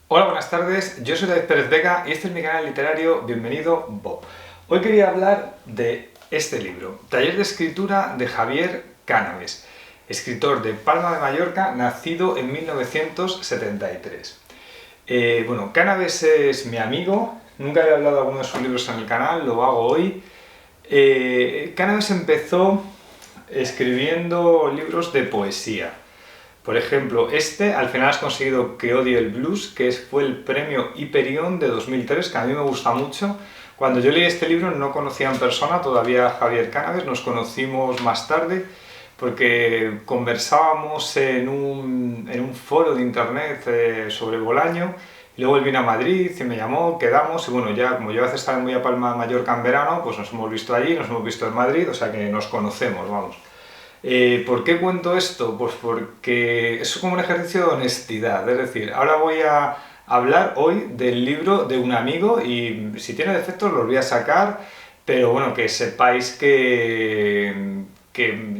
Hola, buenas tardes, yo soy David Pérez Vega y este es mi canal literario Bienvenido Bob. Hoy quería hablar de este libro, Taller de Escritura de Javier Cánaves, escritor de Palma de Mallorca, nacido en 1973. Cánaves es mi amigo, nunca había hablado de alguno de sus libros en el canal, lo hago hoy. Cánaves empezó escribiendo libros de poesía. Por ejemplo, al final has conseguido Que odie el blues, que fue el premio Hyperion de 2003, que a mí me gusta mucho. Cuando yo leí este libro no conocía en persona todavía a Javier Cánaves, nos conocimos más tarde porque conversábamos en un foro de internet sobre Bolaño. Y luego él vino a Madrid y me llamó, quedamos y bueno, ya como yo a veces estaba muy a Palma de Mallorca en verano, pues nos hemos visto allí, nos hemos visto en Madrid, o sea que nos conocemos, vamos. ¿Por qué cuento esto? Pues porque es como un ejercicio de honestidad, es decir, ahora voy a hablar hoy del libro de un amigo y si tiene defectos los voy a sacar, pero bueno, que sepáis que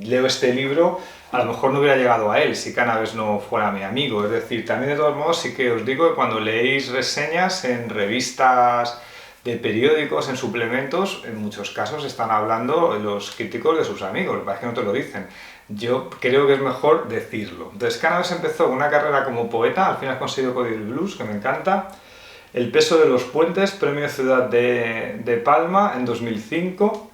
leo este libro, a lo mejor no hubiera llegado a él si Cánaves no fuera mi amigo, es decir, también de todos modos sí que os digo que cuando leéis reseñas en revistas de periódicos, en suplementos, en muchos casos están hablando los críticos de sus amigos, lo que pasa es que no te lo dicen. Yo creo que es mejor decirlo. Entonces, Cánaves empezó una carrera como poeta, al final ha conseguido Código del Blues, que me encanta. El peso de los puentes, Premio Ciudad de Palma en 2005.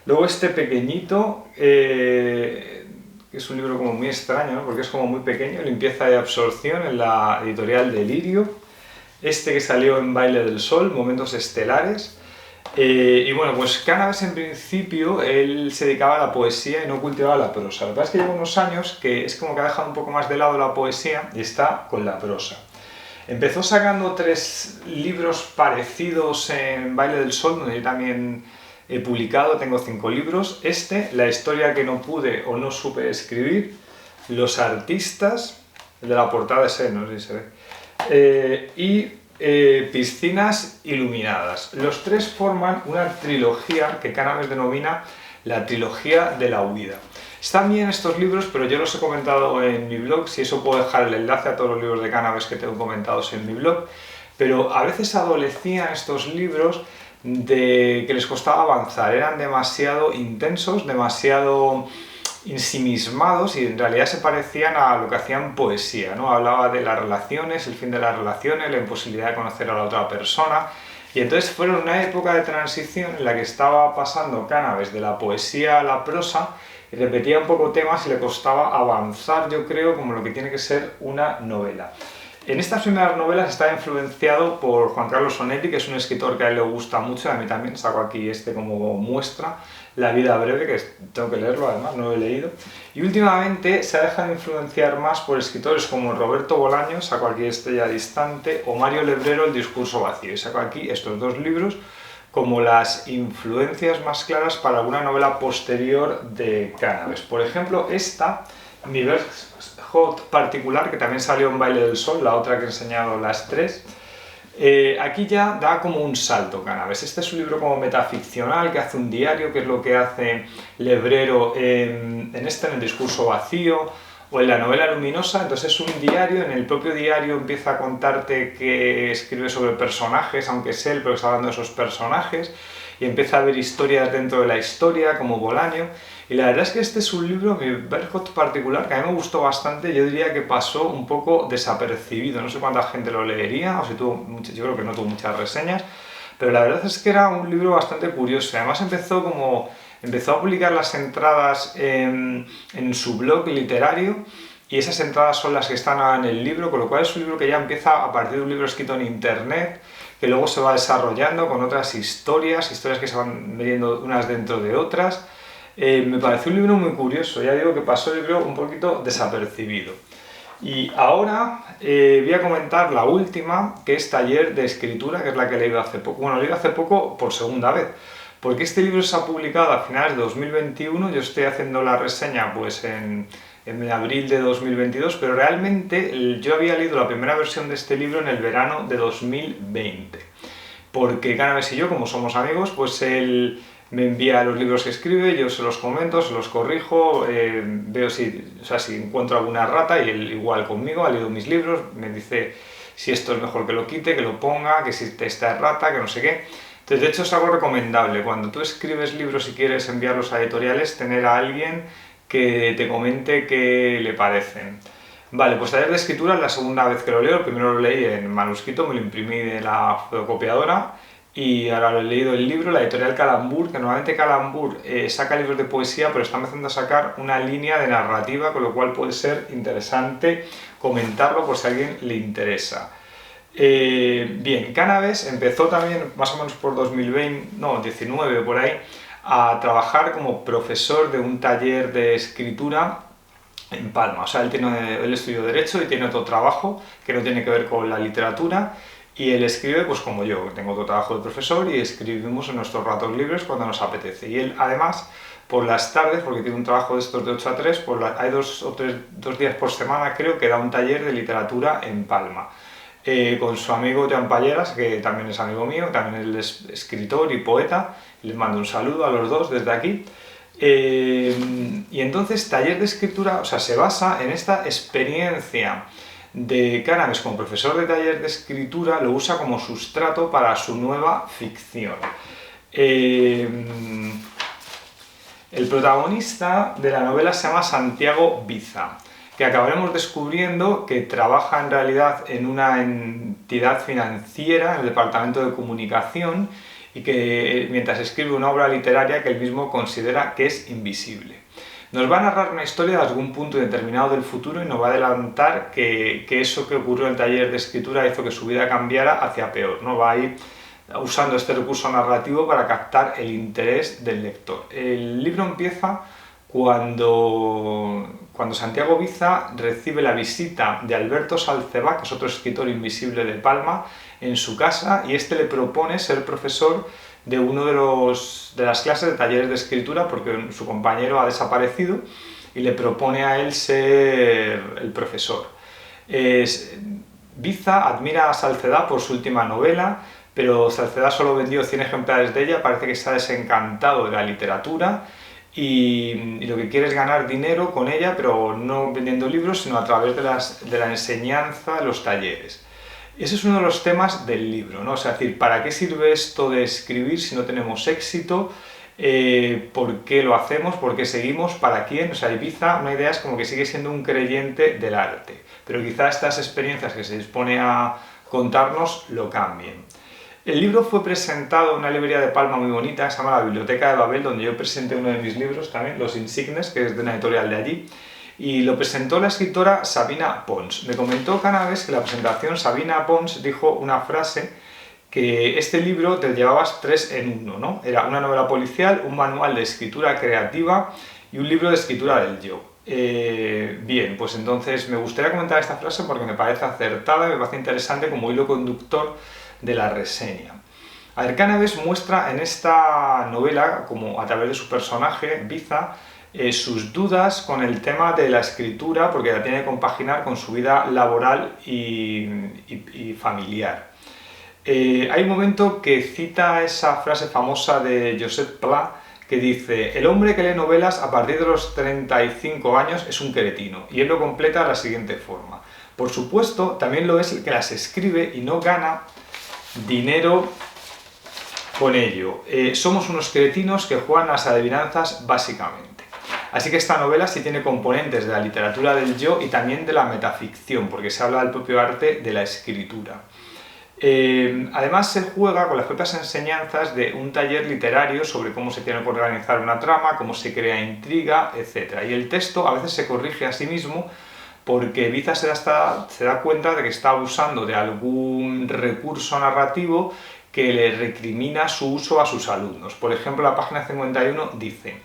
Luego este pequeñito, que es un libro como muy extraño, ¿no? Porque es como muy pequeño, Limpieza y absorción, en la editorial Delirio. Este que salió en Baile del Sol, Momentos Estelares. Y bueno, pues Cánaves en principio él se dedicaba a la poesía y no cultivaba la prosa. Lo que pasa es que lleva unos años que es como que ha dejado un poco más de lado la poesía y está con la prosa. Empezó sacando 3 libros parecidos en Baile del Sol, donde yo también he publicado, tengo 5 libros. La historia que no pude o no supe escribir, Los artistas, el de la portada es él, no sé si se ve, Piscinas iluminadas. Los 3 forman una trilogía que Cánaves denomina la trilogía de la huida. Están bien estos libros, pero yo los he comentado en mi blog, si eso puedo dejar el enlace a todos los libros de Cánaves que tengo comentados en mi blog, pero a veces adolecían estos libros de que les costaba avanzar, eran demasiado intensos, demasiado ensimismados y en realidad se parecían a lo que hacían poesía, ¿no? Hablaba de las relaciones, el fin de las relaciones, la imposibilidad de conocer a la otra persona. Y entonces fueron una época de transición en la que estaba pasando Cánaves de la poesía a la prosa y repetía un poco temas y le costaba avanzar, yo creo, como lo que tiene que ser una novela. En estas primeras novelas está influenciado por Juan Carlos Onetti, que es un escritor que a él le gusta mucho, a mí también, saco aquí como muestra, La vida breve, que tengo que leerlo además, no lo he leído. Y últimamente se ha dejado influenciar más por escritores como Roberto Bolaño, saco aquí Estrella distante, o Mario Lebrero, El discurso vacío. Y saco aquí estos 2 libros como las influencias más claras para alguna novela posterior de Cánaves. Por ejemplo, mi Hot particular, que también salió en Baile del Sol, la otra que he enseñado, las 3. Aquí ya da como un salto Cánaves. Este es un libro como metaficcional que hace un diario, que es lo que hace Lebrero en el discurso vacío o en la novela luminosa. Entonces es un diario, en el propio diario empieza a contarte que escribe sobre personajes, aunque es él, pero está hablando de esos personajes, y empieza a ver historias dentro de la historia, como Bolaño. Y la verdad es que este es un libro, mi Bergot particular, que a mí me gustó bastante. Yo diría que pasó un poco desapercibido. No sé cuánta gente lo leería, o si yo creo que no tuvo muchas reseñas, pero la verdad es que era un libro bastante curioso. Además empezó a publicar las entradas en su blog literario, y esas entradas son las que están ahora en el libro, con lo cual es un libro que ya empieza a partir de un libro escrito en internet, que luego se va desarrollando con otras historias que se van metiendo unas dentro de otras. Me pareció un libro muy curioso, ya digo que pasó el libro un poquito desapercibido. Y ahora voy a comentar la última, que es Taller de Escritura, que es la que he leído hace poco. Bueno, lo he leído hace poco por segunda vez, porque este libro se ha publicado a finales de 2021, yo estoy haciendo la reseña pues en abril de 2022, pero realmente yo había leído la primera versión de este libro en el verano de 2020, porque Cánaves y yo, como somos amigos, pues él me envía los libros que escribe, yo se los comento, se los corrijo, veo si encuentro alguna rata, y él igual conmigo, ha leído mis libros, me dice si esto es mejor que lo quite, que lo ponga, que si está errata, que no sé qué. Entonces, de hecho, es algo recomendable. Cuando tú escribes libros y quieres enviarlos a editoriales, tener a alguien que te comente qué le parecen. Vale, pues Taller de Escritura es la segunda vez que lo leo. El primero lo leí en manuscrito, me lo imprimí de la fotocopiadora y ahora lo he leído el libro, la editorial Calambur, que normalmente Calambur saca libros de poesía, pero está empezando a sacar una línea de narrativa, con lo cual puede ser interesante comentarlo por si a alguien le interesa. Bien, Cannabis empezó también más o menos por 2020, no, 19 por ahí, a trabajar como profesor de un taller de escritura en Palma. O sea, él estudió Derecho y tiene otro trabajo que no tiene que ver con la literatura y él escribe pues como yo, tengo otro trabajo de profesor y escribimos en nuestros ratos libres cuando nos apetece. Y él además por las tardes, porque tiene un trabajo de estos de 8 a 3, hay dos días por semana creo que da un taller de literatura en Palma. Con su amigo Joan Palleras, que también es amigo mío, también él es escritor y poeta, les mando un saludo a los dos desde aquí. Y entonces Taller de Escritura, o sea, se basa en esta experiencia de Cannabis como profesor de Taller de Escritura, lo usa como sustrato para su nueva ficción. El protagonista de la novela se llama Santiago Biza, que acabaremos descubriendo que trabaja en realidad en una entidad financiera, en el departamento de comunicación, y que mientras escribe una obra literaria que él mismo considera que es invisible. Nos va a narrar una historia de algún punto determinado del futuro y nos va a adelantar que eso que ocurrió en el taller de escritura hizo que su vida cambiara hacia peor, ¿no? Va a ir usando este recurso narrativo para captar el interés del lector. El libro empieza cuando Santiago Biza recibe la visita de Alberto Salcebá, que es otro escritor invisible de Palma, en su casa, y este le propone ser profesor de uno de las clases de talleres de escritura porque su compañero ha desaparecido y le propone a él ser el profesor. Biza admira a Salcedá por su última novela, pero Salcedá solo vendió 100 ejemplares de ella, parece que está desencantado de la literatura y lo que quiere es ganar dinero con ella, pero no vendiendo libros, sino a través de la enseñanza, de los talleres. Ese es uno de los temas del libro, ¿no? O sea, es decir, ¿para qué sirve esto de escribir si no tenemos éxito? ¿Por qué lo hacemos? ¿Por qué seguimos? ¿Para quién? O sea, Ibiza, una idea es como que sigue siendo un creyente del arte, pero quizá estas experiencias que se dispone a contarnos lo cambien. El libro fue presentado en una librería de Palma muy bonita, se llama la Biblioteca de Babel, donde yo presenté uno de mis libros también, Los Insignes, que es de una editorial de allí, y lo presentó la escritora Sabina Pons. Me comentó Cannabis que en la presentación Sabina Pons dijo una frase que este libro te llevabas 3 en 1, ¿no? Era una novela policial, un manual de escritura creativa y un libro de escritura del yo. Bien, pues entonces me gustaría comentar esta frase porque me parece acertada y me parece interesante como hilo conductor de la reseña. A ver, Cannabis muestra en esta novela, como a través de su personaje, Biza, sus dudas con el tema de la escritura, porque la tiene que compaginar con su vida laboral y familiar. Hay un momento que cita esa frase famosa de Josep Pla, que dice: el hombre que lee novelas a partir de los 35 años es un cretino, y él lo completa de la siguiente forma: por supuesto, también lo es el que las escribe y no gana dinero con ello. Somos unos cretinos que juegan las adivinanzas básicamente. Así que esta novela sí tiene componentes de la literatura del yo y también de la metaficción, porque se habla del propio arte de la escritura. Además se juega con las propias enseñanzas de un taller literario sobre cómo se tiene que organizar una trama, cómo se crea intriga, etc. Y el texto a veces se corrige a sí mismo porque Biza se da cuenta de que está abusando de algún recurso narrativo que le recrimina su uso a sus alumnos. Por ejemplo, la página 51 dice: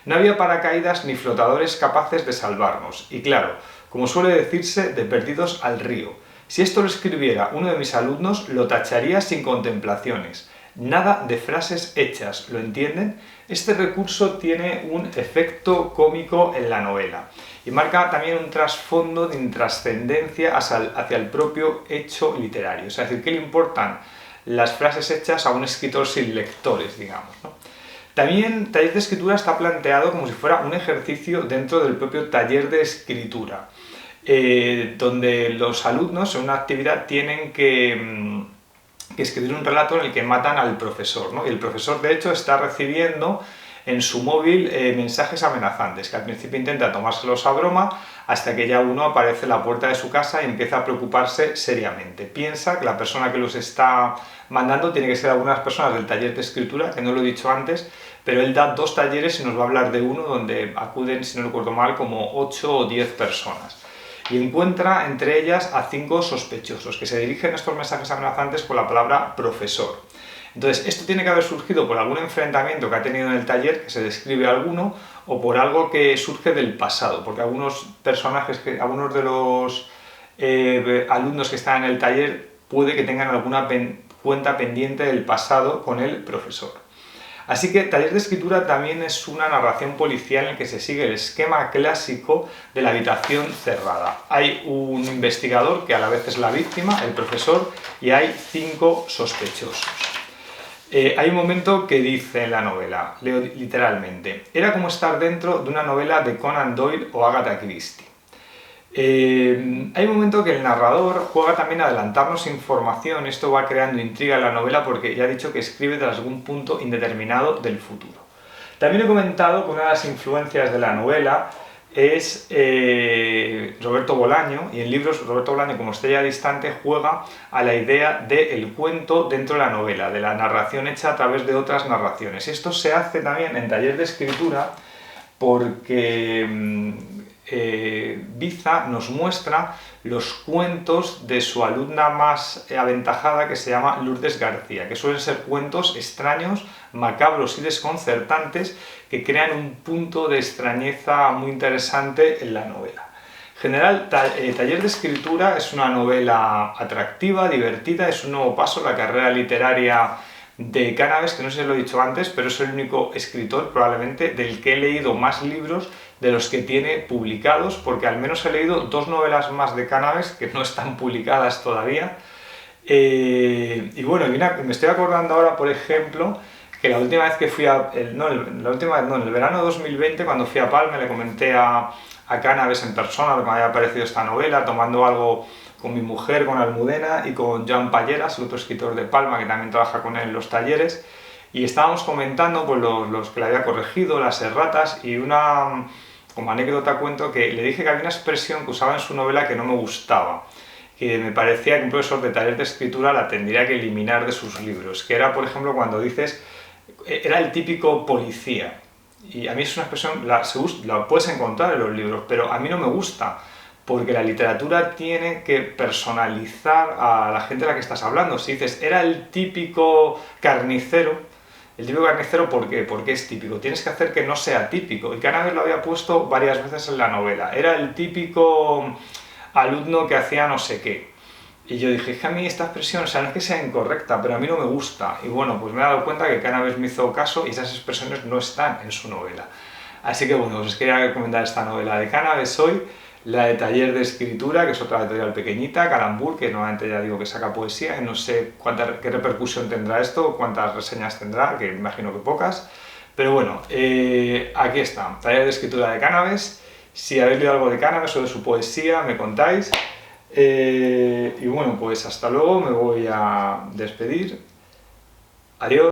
no había paracaídas ni flotadores capaces de salvarnos, y claro, como suele decirse, de perdidos al río. Si esto lo escribiera uno de mis alumnos, lo tacharía sin contemplaciones. Nada de frases hechas, ¿lo entienden? Este recurso tiene un efecto cómico en la novela y marca también un trasfondo de intrascendencia hacia el propio hecho literario. Es decir, ¿qué le importan las frases hechas a un escritor sin lectores, digamos, ¿no? También Taller de Escritura está planteado como si fuera un ejercicio dentro del propio taller de escritura. donde los alumnos en una actividad tienen que escribir un relato en el que matan al profesor, ¿no? Y el profesor, de hecho, está recibiendo en su móvil mensajes amenazantes, que al principio intenta tomárselos a broma, hasta que ya uno aparece en la puerta de su casa y empieza a preocuparse seriamente. Piensa que la persona que los está mandando tiene que ser algunas personas del taller de escritura, que no lo he dicho antes, pero él da 2 talleres y nos va a hablar de uno donde acuden, si no recuerdo mal, como 8 o 10 personas. Y encuentra entre ellas a 5 sospechosos, que se dirigen estos mensajes amenazantes con la palabra profesor. Entonces, esto tiene que haber surgido por algún enfrentamiento que ha tenido en el taller, que se describe alguno, o por algo que surge del pasado, porque algunos personajes, algunos de los alumnos que están en el taller puede que tengan alguna cuenta pendiente del pasado con el profesor. Así que Taller de Escritura también es una narración policial en el que se sigue el esquema clásico de la habitación cerrada. Hay un investigador que a la vez es la víctima, el profesor, y hay 5 sospechosos. Hay un momento que dice en la novela, leo literalmente: era como estar dentro de una novela de Conan Doyle o Agatha Christie. Hay un momento que el narrador juega también a adelantarnos información. Esto va creando intriga en la novela porque ya he dicho que escribe desde algún punto indeterminado del futuro. También he comentado que una de las influencias de la novela es Roberto Bolaño, y en libros Roberto Bolaño, como Estrella Distante, juega a la idea del cuento dentro de la novela, de la narración hecha a través de otras narraciones. Esto se hace también en Taller de Escritura porque Biza nos muestra los cuentos de su alumna más aventajada, que se llama Lourdes García, que suelen ser cuentos extraños, macabros y desconcertantes, que crean un punto de extrañeza muy interesante en la novela. En general, Taller de Escritura es una novela atractiva, divertida, es un nuevo paso en la carrera literaria de Cánaves, que no sé si lo he dicho antes, pero es el único escritor probablemente del que he leído más libros de los que tiene publicados, porque al menos he leído 2 novelas más de Cánaves que no están publicadas todavía. Y bueno, me estoy acordando ahora, por ejemplo, que la última vez que fui en el verano de 2020, cuando fui a Palma, le comenté a Cánaves en persona lo que me había parecido esta novela, tomando algo con mi mujer, con Almudena, y con Joan Palleras, el otro escritor de Palma, que también trabaja con él en los talleres, y estábamos comentando pues, los que le había corregido, las erratas, y como anécdota cuento que le dije que había una expresión que usaba en su novela que no me gustaba, que me parecía que un profesor de taller de escritura la tendría que eliminar de sus libros, que era, por ejemplo, cuando dices, era el típico policía, y a mí es una expresión, la puedes encontrar en los libros, pero a mí no me gusta, porque la literatura tiene que personalizar a la gente a la que estás hablando. Si dices, era el típico carnicero, ¿por qué? Porque es típico. Tienes que hacer que no sea típico. Y Cánaves lo había puesto varias veces en la novela. Era el típico alumno que hacía no sé qué. Y yo dije, es que a mí esta expresión, o sea, no es que sea incorrecta, pero a mí no me gusta. Y bueno, pues me he dado cuenta que Cánaves me hizo caso y esas expresiones no están en su novela. Así que bueno, os quería recomendar esta novela de Cánaves hoy. La de Taller de Escritura, que es otra editorial pequeñita, Calambur, que normalmente ya digo que saca poesía, y no sé qué repercusión tendrá esto, cuántas reseñas tendrá, que imagino que pocas. Pero bueno, aquí está, Taller de Escritura de Cánaves. Si habéis leído algo de Cánaves o de su poesía, me contáis. Y bueno, pues hasta luego, me voy a despedir. Adiós.